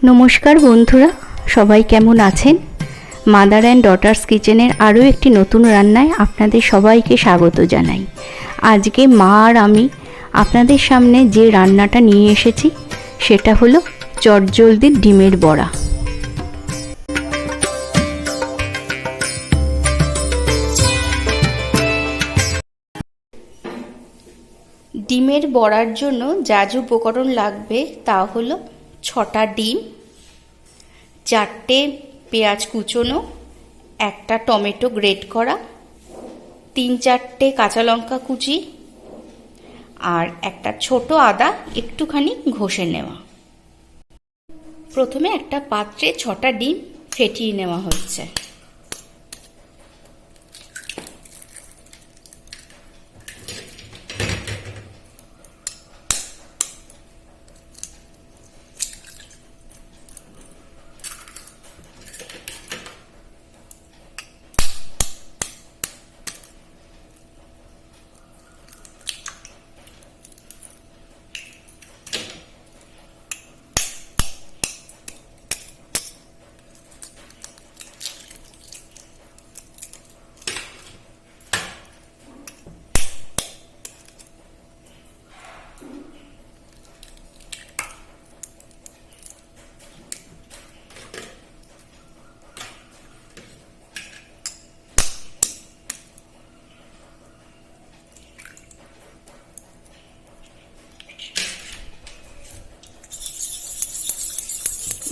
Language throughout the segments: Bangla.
নমস্কার বন্ধুরা, সবাই কেমন আছেন? মাদার অ্যান্ড ডটার্স কিচেনের আরও একটি নতুন রান্নায় আপনাদের সবাইকে স্বাগত জানাই। আজকে মা আর আমি আপনাদের সামনে যে রান্নাটা নিয়ে এসেছি সেটা হলো চটজলদির ডিমের বড়া। ডিমের বড়ার জন্য যা যা উপকরণ লাগবে তা হলো 6টা ডিম, 4টে পেঁয়াজ কুচোনো, একটা টমেটো গ্রেট করা, 3-4টে কাঁচা লঙ্কা কুচি আর একটা ছোট আদা একটুখানি ঘষে নেওয়া। প্রথমে একটা পাত্রে 6টা ডিম ফেটিয়ে নেওয়া হচ্ছে।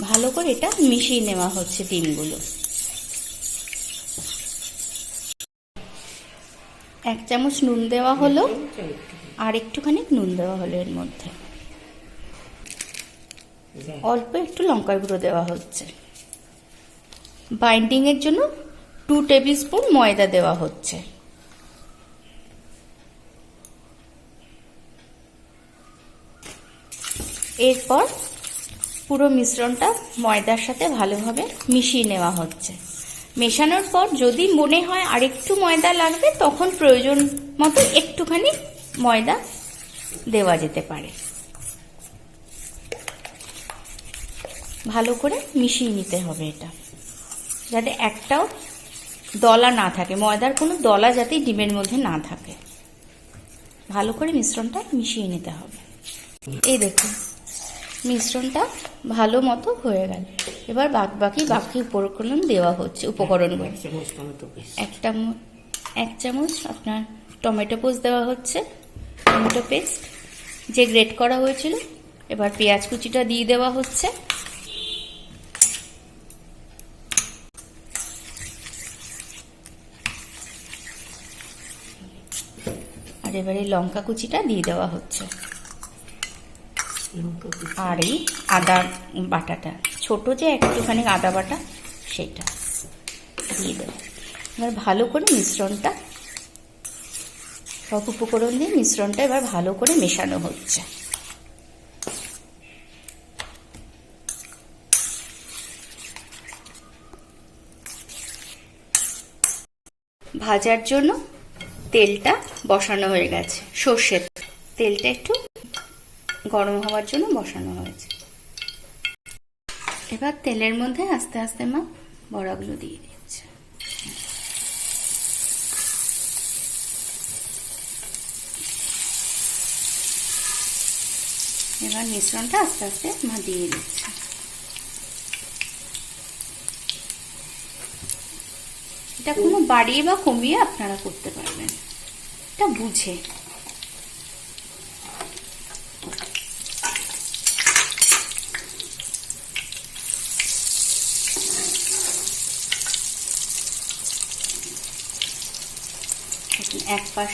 ভালো করে এটা মিশিয়ে নেওয়া হচ্ছে ডিমগুলো। 1 চামচ নুন দেওয়া হলো আর একটুখানি নুন দেওয়া হলো, এর মধ্যে অল্প একটু লঙ্কার গুঁড়ো দেওয়া হচ্ছে। বাইন্ডিং এর জন্য 2 টেবিল স্পুন ময়দা দেওয়া হচ্ছে। এরপর পুরো মিশ্রণটা ময়দার সাথে ভালোভাবে মিশিয়ে নেওয়া হচ্ছে। মেশানোর পর যদি মনে হয় আরেকটু ময়দা লাগবে তখন প্রয়োজন মতো একটুখানি ময়দা দেওয়া যেতে পারে। ভালো করে মিশিয়ে নিতে হবে এটা, যাতে একটাও দলা না থাকে, ময়দার কোনো দলা যাতে ডিমের মধ্যে না থাকে। ভালো করে মিশ্রণটা মিশিয়ে নিতে হবে। এই দেখুন মিশ্রণটা ভালো মতো হয়ে গেল। এবার বাকি উপকরণ দেওয়া হচ্ছে। উপকরণগুলো 1 চামচ আপনার টমেটো পেস্ট দেওয়া হচ্ছে, টমেটো পেস্ট যে গ্রেট করা হয়েছিল। এবার পেঁয়াজ কুচিটা দিয়ে দেওয়া হচ্ছে। আর এবারে লঙ্কা কুচিটা দিয়ে দেওয়া হচ্ছে। আর এই আদা বাটাটা, ছোট যে একটুখানি আদা বাটা, সেটা দিয়ে দেবো। এবার ভালো করে মিশ্রণটা, সব উপকরণ দিয়ে মিশ্রণটা এবার ভালো করে মেশানো হচ্ছে। ভাজার জন্য তেলটা বসানো হয়ে গেছে। সর্ষের তেলটা একটু গরম হওয়ার জন্য বসানো হয়েছে। এবার তেলের মধ্যে আস্তে আস্তে মা বড়াগুলো দিয়ে দিচ্ছে। এবার মিশ্রণটা আস্তে আস্তে মা দিয়ে দিচ্ছে। এটা কোনো বাড়িয়ে বা কমিয়ে আপনারা করতে পারবেন, এটা বুঝে। এক পাশ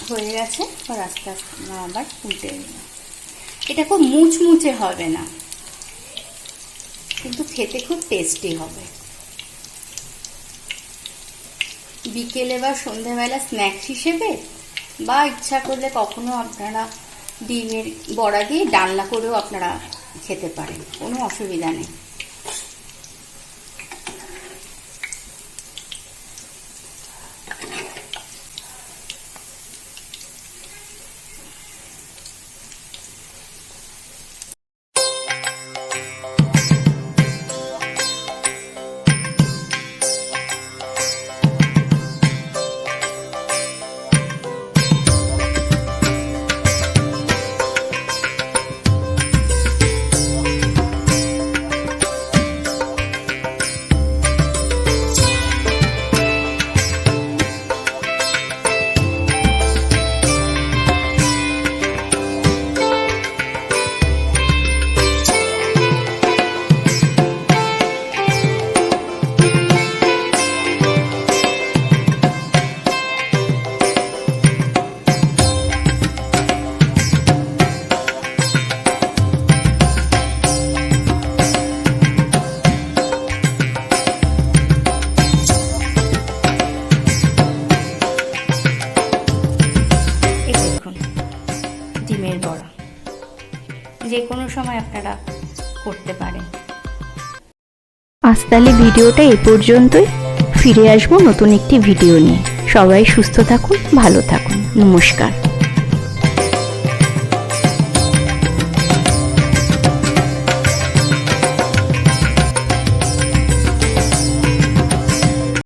হয়ে গেছে, আর আস্তে আস্তে আবার উল্টে নেব। এটা খুব মুচমুচে হবে না, কিন্তু খেতে খুব টেস্টি হবে। বিকেলে বা সন্ধ্যাবেলা স্ন্যাক্স হিসেবে, বা ইচ্ছা করলে কখনো আপনারা ডিমের বড়া দিয়ে ডালনা করেও আপনারা খেতে পারেন, কোনো অসুবিধা নেই। যে কোনো সময় আপনারা করতে পারেন। আজ তাহলে ভিডিওটা এই পর্যন্তই। ফিরে আসবো নতুন একটি ভিডিও নিয়ে। সবাই সুস্থ থাকুন, ভালো থাকুন। নমস্কার।